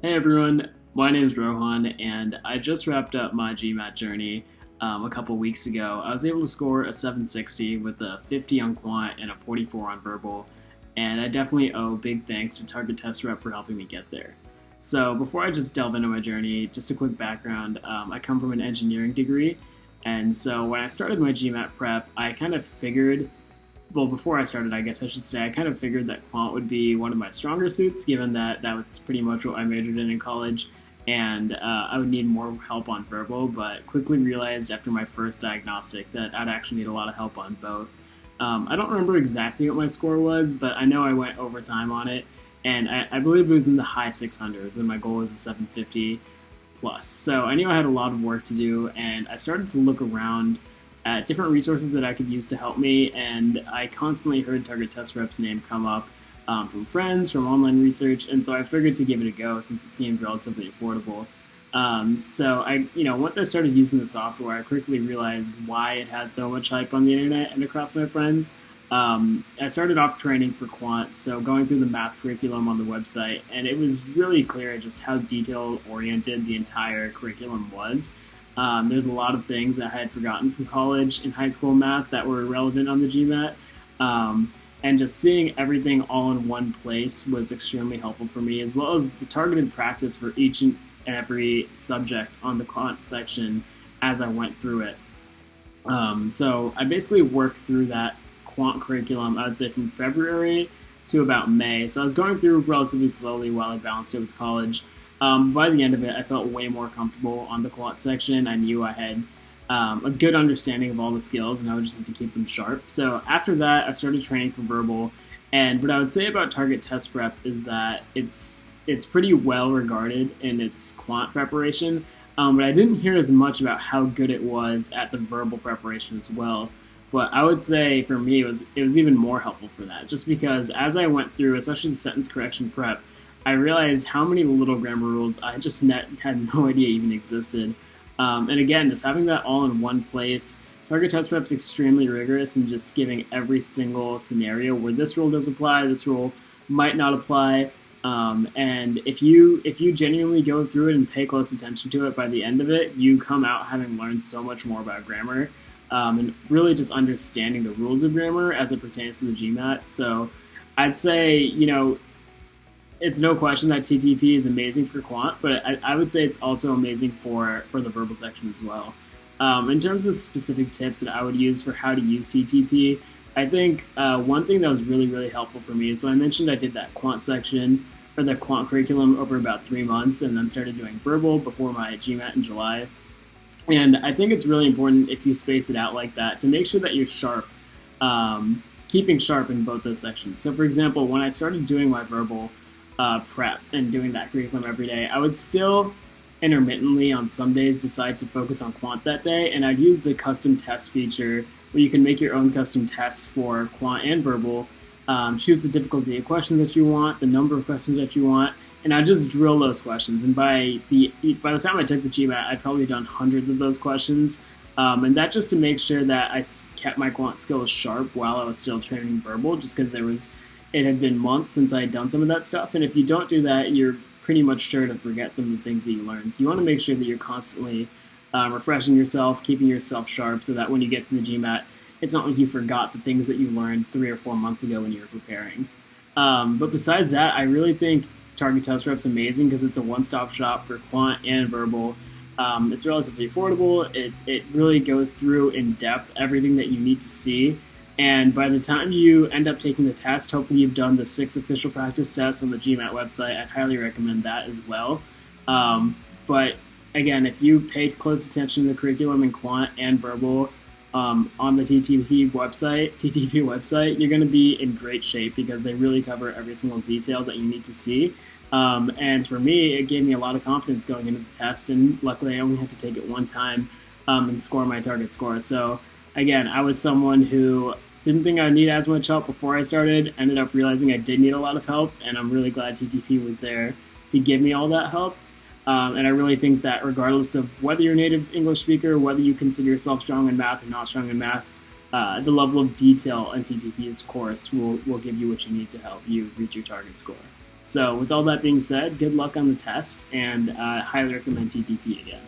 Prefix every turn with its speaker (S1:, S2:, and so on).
S1: Hey everyone, my name is Rohan, and I just wrapped up my GMAT journey a couple weeks ago. I was able to score a 760 with a 50 on Quant and a 44 on Verbal, and I definitely owe big thanks to Target Test Rep for helping me get there. So before I just delve into my journey, just a quick background. I come from an engineering degree, and so when I started my GMAT prep, I kind of figured, well, before I started, I guess I should say, I kind of figured that Quant would be one of my stronger suits, given that that was pretty much what I majored in college, and I would need more help on Verbal, but quickly realized after my first diagnostic that I'd actually need a lot of help on both. I don't remember exactly what my score was, but I know I went overtime on it, and I believe it was in the high 600s, and my goal was a 750 plus. So I knew I had a lot of work to do, and I started to look around at different resources that I could use to help me, and I constantly heard Target Test Rep's name come up from friends, from online research, and so I figured to give it a go since it seemed relatively affordable. So once I started using the software, I quickly realized why it had so much hype on the internet and across my friends. I started off training for Quant, so going through the math curriculum on the website, and it was really clear just how detail-oriented the entire curriculum was. There's a lot of things that I had forgotten from college and high school math that were relevant on the GMAT. And just seeing everything all in one place was extremely helpful for me, as well as the targeted practice for each and every subject on the Quant section as I went through it. So I basically worked through that Quant curriculum, I would say from February to about May. So I was going through relatively slowly while I balanced it with college. By the end of it, I felt way more comfortable on the Quant section. I knew I had a good understanding of all the skills, and I would just have to keep them sharp. So after that, I started training for Verbal, and what I would say about Target Test Prep is that it's pretty well regarded in its Quant preparation, but I didn't hear as much about how good it was at the Verbal preparation as well. But I would say for me, it was even more helpful for that, just because as I went through, especially the sentence correction prep, I realized how many little grammar rules I just had no idea even existed. And again, just having that all in one place, Target Test Prep is extremely rigorous in just giving every single scenario where this rule does apply, this rule might not apply. And if you genuinely go through it and pay close attention to it, by the end of it, you come out having learned so much more about grammar, and really just understanding the rules of grammar as it pertains to the GMAT. So I'd say, it's no question that TTP is amazing for Quant, but I would say it's also amazing for the Verbal section as well. In terms of specific tips that I would use for how to use TTP, I think one thing that was really, really helpful for me is, so I mentioned I did that Quant section, or the Quant curriculum over about 3 months, and then started doing Verbal before my GMAT in July. And I think it's really important, if you space it out like that, to make sure that you're sharp, keeping sharp in both those sections. So for example, when I started doing my Verbal prep and doing that curriculum every day, I would still intermittently on some days decide to focus on Quant that day, and I'd use the custom test feature where you can make your own custom tests for Quant and Verbal, choose the difficulty of questions that you want, the number of questions that you want, and I'd just drill those questions. And by the time I took the GMAT, I'd probably done hundreds of those questions, and that just to make sure that I kept my Quant skills sharp while I was still training Verbal, just because it had been months since I had done some of that stuff, and if you don't do that, you're pretty much sure to forget some of the things that you learned. So you want to make sure that you're constantly refreshing yourself, keeping yourself sharp, so that when you get to the GMAT, it's not like you forgot the things that you learned 3 or 4 months ago when you were preparing. But besides that, I really think Target Test Rep's amazing because it's a one-stop shop for Quant and Verbal. It's relatively affordable. It really goes through in depth everything that you need to see. And by the time you end up taking the test, hopefully you've done the 6 official practice tests on the GMAT website. I'd highly recommend that as well. But again, if you pay close attention to the curriculum in Quant and Verbal on the TTP website, you're going to be in great shape because they really cover every single detail that you need to see. And for me, it gave me a lot of confidence going into the test, and luckily I only had to take it one time and score my target score. So again, I was someone who didn't think I'd need as much help before I started, ended up realizing I did need a lot of help, and I'm really glad TTP was there to give me all that help. And I really think that regardless of whether you're a native English speaker, whether you consider yourself strong in math or not strong in math, the level of detail in TTP's course will give you what you need to help you reach your target score. So with all that being said, good luck on the test, and highly recommend TTP again.